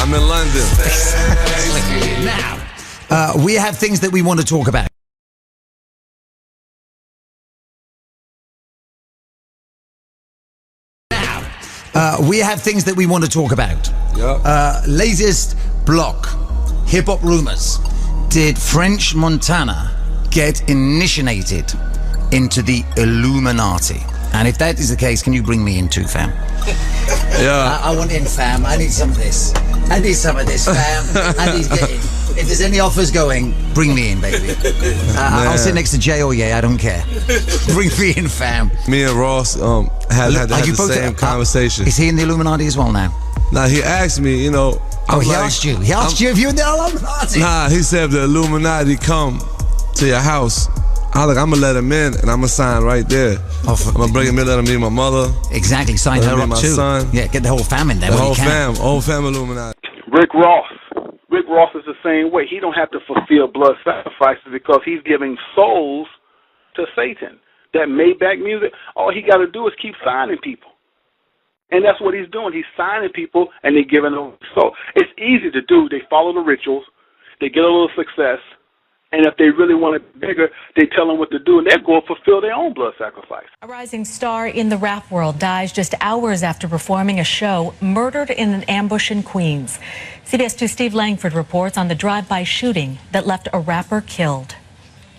I'm in London. Now, we have things that we want to talk about. We have things that we want to talk about. Yep. Latest block, hip-hop rumors. Did French Montana get initiated into the Illuminati? And if that is the case, can you bring me in too, fam? Yeah. I want in, fam. I need some of this. I need some of this, fam. I need to get in. If there's any offers going, bring me in, baby. I'll sit next to Jay or Ye. I don't care. Bring me in, fam. Me and Ross had the same conversation. Is he in the Illuminati as well now? Now, he asked me, you know... He asked you. He asked you if you're in the Illuminati. Nah, he said if the Illuminati come to your house, I'm going to let him in and I'm going to sign right there. I'm going to bring him in, let him meet my mother. Exactly, sign her up too. Son. Yeah, get the whole fam in there. The whole fam Illuminati. Rick Ross is the same way. He don't have to fulfill blood sacrifices because he's giving souls to Satan. That Maybach music, all he got to do is keep signing people. And that's what he's doing. He's signing people and they're giving them soul. It's easy to do. They follow the rituals. They get a little success. And if they really want it bigger, they tell them what to do, and they're going to fulfill their own blood sacrifice. A rising star in the rap world dies just hours after performing a show, murdered in an ambush in Queens. CBS 2's Steve Langford reports on the drive-by shooting that left a rapper killed.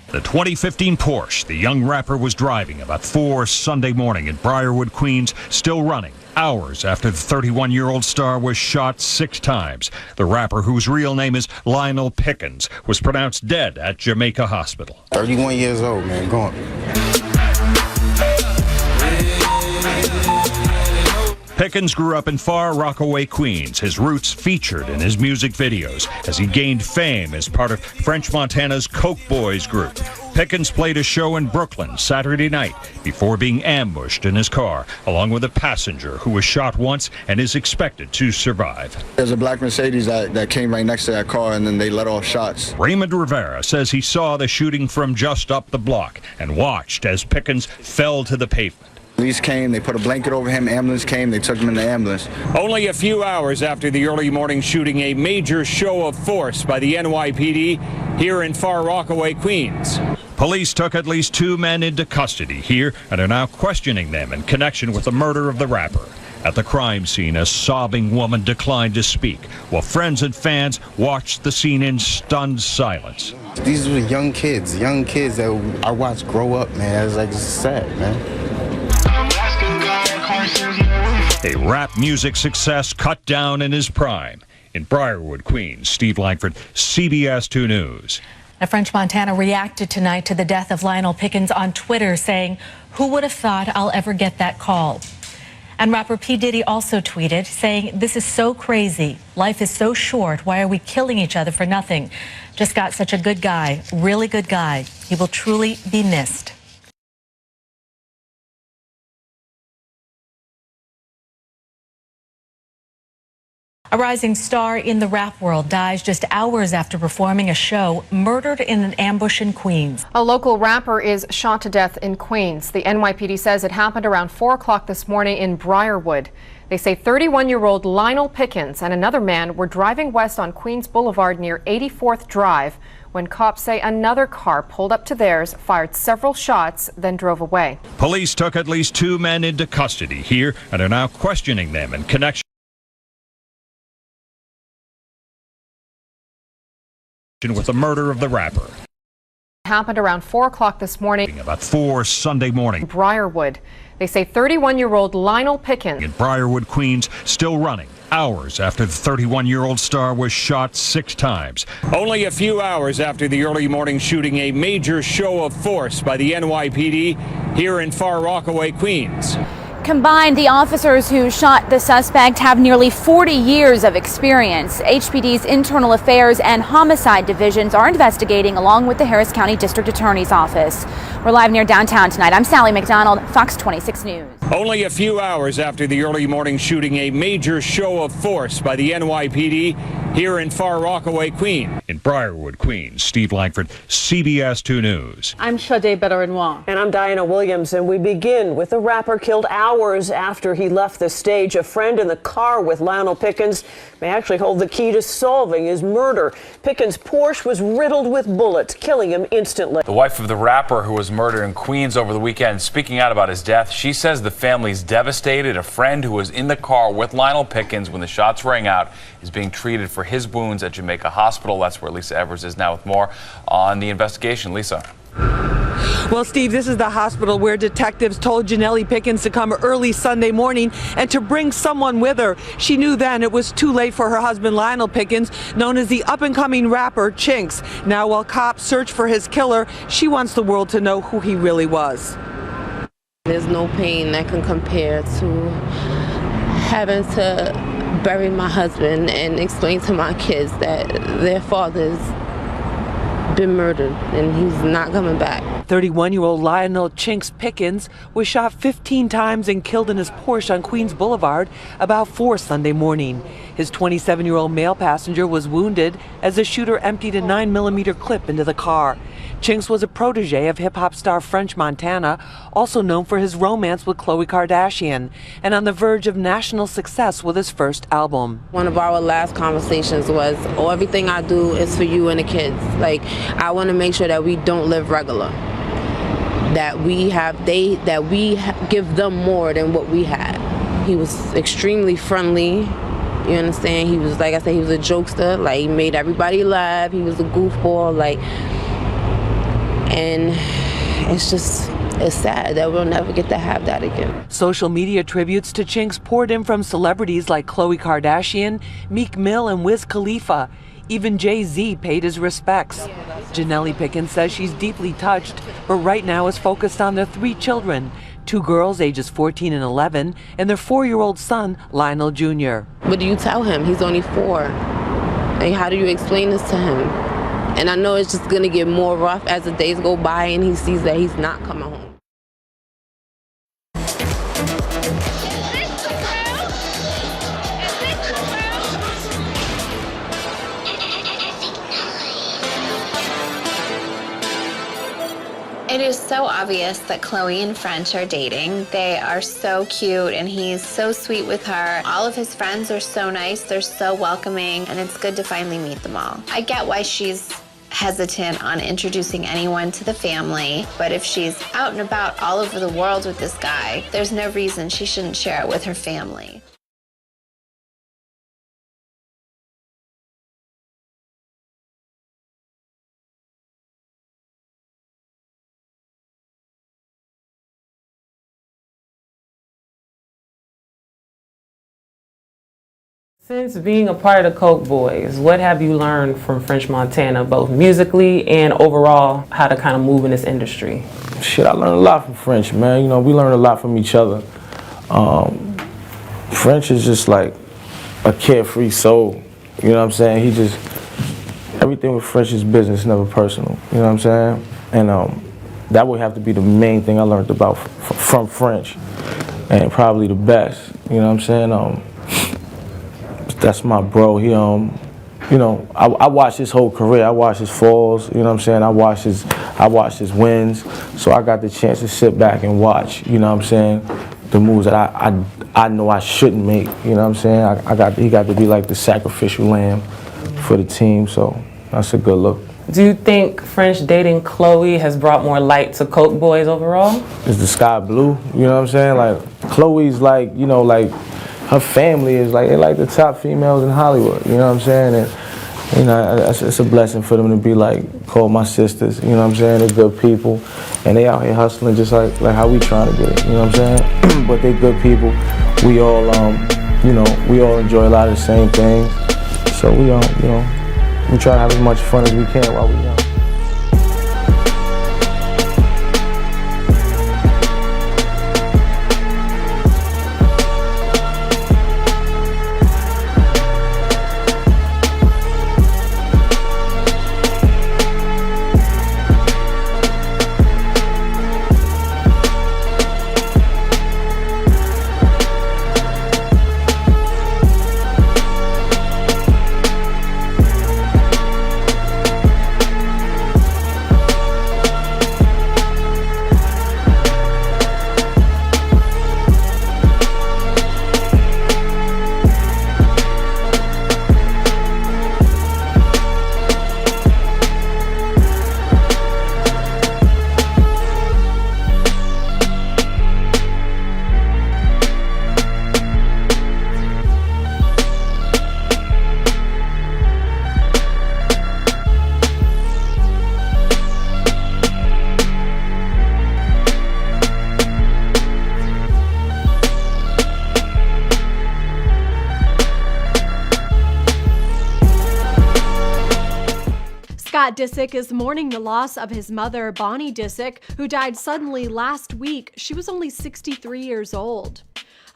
The 2015 Porsche the young rapper was driving about 4 Sunday morning in Briarwood, Queens, still running hours after the 31-year-old star was shot 6 times. The rapper, whose real name is Lionel Pickens, was pronounced dead at Jamaica Hospital. 31 years old, man, go on. Pickens grew up in Far Rockaway, Queens, his roots featured in his music videos as he gained fame as part of French Montana's Coke Boys group. Pickens played a show in Brooklyn Saturday night before being ambushed in his car, along with a passenger who was shot once and is expected to survive. There's a black Mercedes that came right next to that car, and then they let off shots. Raymond Rivera says he saw the shooting from just up the block and watched as Pickens fell to the pavement. Police came, they put a blanket over him, ambulance came, they took him in the ambulance. Only a few hours after the early morning shooting, a major show of force by the NYPD here in Far Rockaway, Queens. Police took at least 2 men into custody here and are now questioning them in connection with the murder of the rapper. At the crime scene, a sobbing woman declined to speak, while friends and fans watched the scene in stunned silence. These were young kids that I watched grow up, man. It's like, it's sad, man. A rap music success cut down in his prime. In Briarwood, Queens, Steve Langford, CBS 2 News. Now, French Montana reacted tonight to the death of Lionel Pickens on Twitter, saying, "Who would have thought I'll ever get that call?" And rapper P. Diddy also tweeted, saying, "This is so crazy. Life is so short. Why are we killing each other for nothing? Just got such a good guy, really good guy. He will truly be missed." A rising star in the rap world dies just hours after performing a show, murdered in an ambush in Queens. A local rapper is shot to death in Queens. The NYPD says it happened around 4 o'clock this morning in Briarwood. They say 31-year-old Lionel Pickens and another man were driving west on Queens Boulevard near 84th Drive when cops say another car pulled up to theirs, fired several shots, then drove away. Police took at least 2 men into custody here and are now questioning them in connection with the murder of the rapper. It happened around 4 o'clock this morning. About 4 Sunday morning. In Briarwood. They say 31-year-old Lionel Pickens. In Briarwood, Queens, still running hours after the 31-year-old star was shot 6 times. Only a few hours after the early morning shooting, a major show of force by the NYPD here in Far Rockaway, Queens. Combined, the officers who shot the suspect have nearly 40 years of experience. HPD's Internal Affairs and Homicide divisions are investigating along with the Harris County District Attorney's Office. We're live near downtown tonight. I'm Sally McDonald, Fox 26 News. Only a few hours after the early morning shooting, a major show of force by the NYPD here in Far Rockaway, Queens. In Briarwood, Queens, Steve Langford, CBS 2 News. I'm Sade Bedouinois. And I'm Diana Williams, and we begin with the rapper killed hours after he left the stage. A friend in the car with Lionel Pickens may actually hold the key to solving his murder. Pickens' Porsche was riddled with bullets, killing him instantly. The wife of the rapper who was murdered in Queens over the weekend speaking out about his death. She says the family's devastated. A friend who was in the car with Lionel Pickens when the shots rang out is being treated for his wounds at Jamaica Hospital. That's where Lisa Evers is now with more on the investigation. Lisa. Well, Steve, this is the hospital where detectives told Janelle Pickens to come early Sunday morning and to bring someone with her. She knew then it was too late for her husband, Lionel Pickens, known as the up-and-coming rapper Chinx. Now, while cops search for his killer, she wants the world to know who he really was. There's no pain that can compare to having to bury my husband and explain to my kids that their father's been murdered and he's not coming back. 31-year-old Lionel Chinx Pickens was shot 15 times and killed in his Porsche on Queens Boulevard about 4 Sunday morning. His 27-year-old male passenger was wounded as the shooter emptied a 9mm clip into the car. Chinx was a protege of hip-hop star French Montana, also known for his romance with Khloe Kardashian, and on the verge of national success with his first album. One of our last conversations was, oh, everything I do is for you and the kids. Like, I want to make sure that we don't live regular. That we give them more than what we had. He was extremely friendly. You understand? He was, like I said, he was a jokester. Like, he made everybody laugh. He was a goofball. Like, and it's sad that we'll never get to have that again. Social media tributes to Chinx poured in from celebrities like Khloe Kardashian, Meek Mill, and Wiz Khalifa. Even Jay-Z paid his respects. Janelle Pickens says she's deeply touched, but right now is focused on their 3 children, 2 girls ages 14 and 11, and their 4-year-old son, Lionel Jr. What do you tell him? He's only 4. Like, how do you explain this to him? And I know it's just gonna get more rough as the days go by and he sees that he's not coming home. It is so obvious that Khloe and French are dating. They are so cute and he's so sweet with her. All of his friends are so nice, they're so welcoming, and it's good to finally meet them all. I get why she's hesitant on introducing anyone to the family, but if she's out and about all over the world with this guy, there's no reason she shouldn't share it with her family. Since being a part of the Coke Boys, what have you learned from French Montana, both musically and overall, how to kind of move in this industry? Shit, I learned a lot from French, man. You know, we learned a lot from each other. French is just like a carefree soul. You know what I'm saying? He just, everything with French is business, never personal. You know what I'm saying? And that would have to be the main thing I learned about from French, and probably the best. You know what I'm saying? That's my bro. He, you know, I watched his whole career. I watched his falls. You know what I'm saying? I watched his wins. So I got the chance to sit back and watch. You know what I'm saying? The moves that I know I shouldn't make. You know what I'm saying? He got to be like the sacrificial lamb for the team. So that's a good look. Do you think French dating Khloe has brought more light to Coke Boys overall? Is the sky blue? You know what I'm saying? Like Khloe's like, you know, like. Her family is like, they're like the top females in Hollywood, you know what I'm saying? And, you know, it's a blessing for them to be like, called my sisters, you know what I'm saying? They're good people, and they out here hustling just like how we trying to get it, you know what I'm saying? But they good people. We all, you know, we all enjoy a lot of the same things. So we, you know, we try to have as much fun as we can while we're young. Scott Disick is mourning the loss of his mother, Bonnie Disick, who died suddenly last week. She was only 63 years old.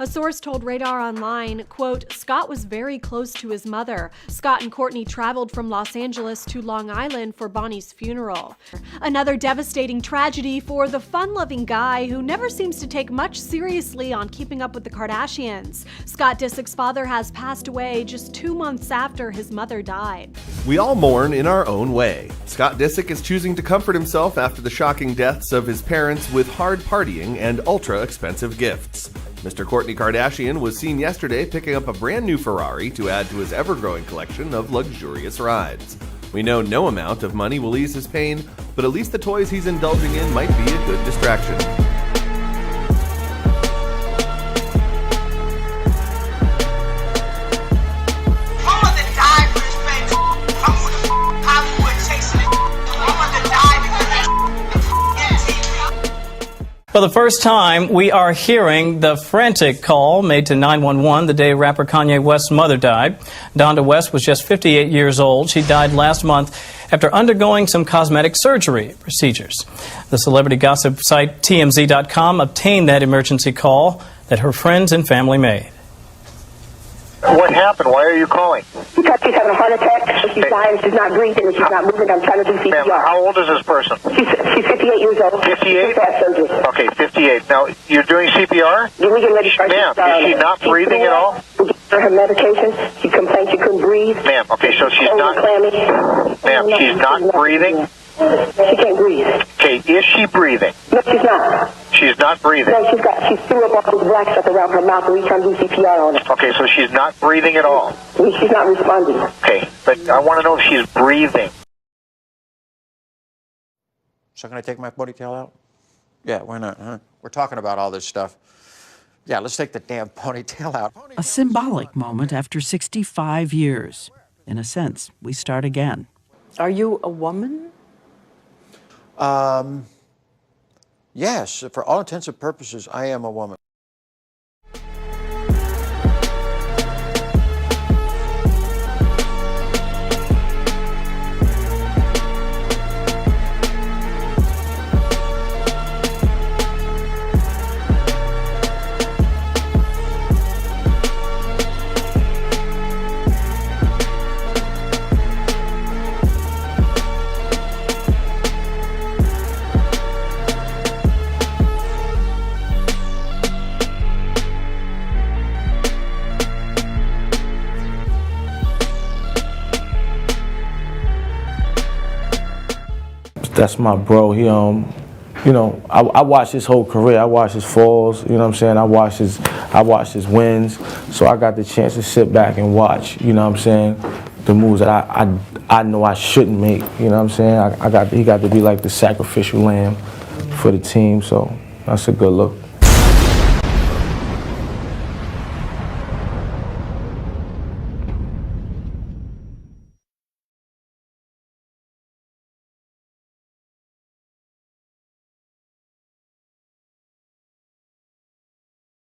A source told Radar Online, quote, Scott was very close to his mother. Scott and Courtney traveled from Los Angeles to Long Island for Bonnie's funeral. Another devastating tragedy for the fun-loving guy who never seems to take much seriously on keeping up with the Kardashians. Scott Disick's father has passed away just 2 months after his mother died. We all mourn in our own way. Scott Disick is choosing to comfort himself after the shocking deaths of his parents with hard partying and ultra-expensive gifts. Mr. Kourtney Kardashian was seen yesterday picking up a brand new Ferrari to add to his ever-growing collection of luxurious rides. We know no amount of money will ease his pain, but at least the toys he's indulging in might be a good distraction. For the first time, we are hearing the frantic call made to 911 the day rapper Kanye West's mother died. Donda West was just 58 years old. She died last month after undergoing some cosmetic surgery procedures. The celebrity gossip site TMZ.com obtained that emergency call that her friends and family made. What happened? Why are you calling? Because she's having a heart attack, she's dying, she's not breathing, and she's not moving. I'm trying to do CPR. Ma'am, how old is this person? She's 58 years old. 58? Had surgery. Okay, 58. Now, you're doing CPR? Yeah, we get ready to start. Ma'am, is she not breathing at all? We gave her medication. She complained she couldn't breathe. Ma'am, okay, so she's not... Ma'am, she's not breathing? She can't breathe. Okay, is she breathing? No, she's not. She's not breathing? No, she threw up all this black stuff around her mouth, and we trying to do CPR on her. Okay, so she's not breathing at all? She's not responding. Okay, but I want to know if she's breathing. So can I take my ponytail out? Yeah, why not, huh? We're talking about all this stuff. Yeah, let's take the damn ponytail out. A symbolic moment after 65 years. In a sense, we start again. Are you a woman? Yes, for all intents and purposes, I am a woman. That's my bro. He you know, I watched his whole career. I watched his falls. You know what I'm saying? I watched his wins. So I got the chance to sit back and watch. You know what I'm saying? The moves that I know I shouldn't make. You know what I'm saying? He got to be like the sacrificial lamb for the team. So that's a good look.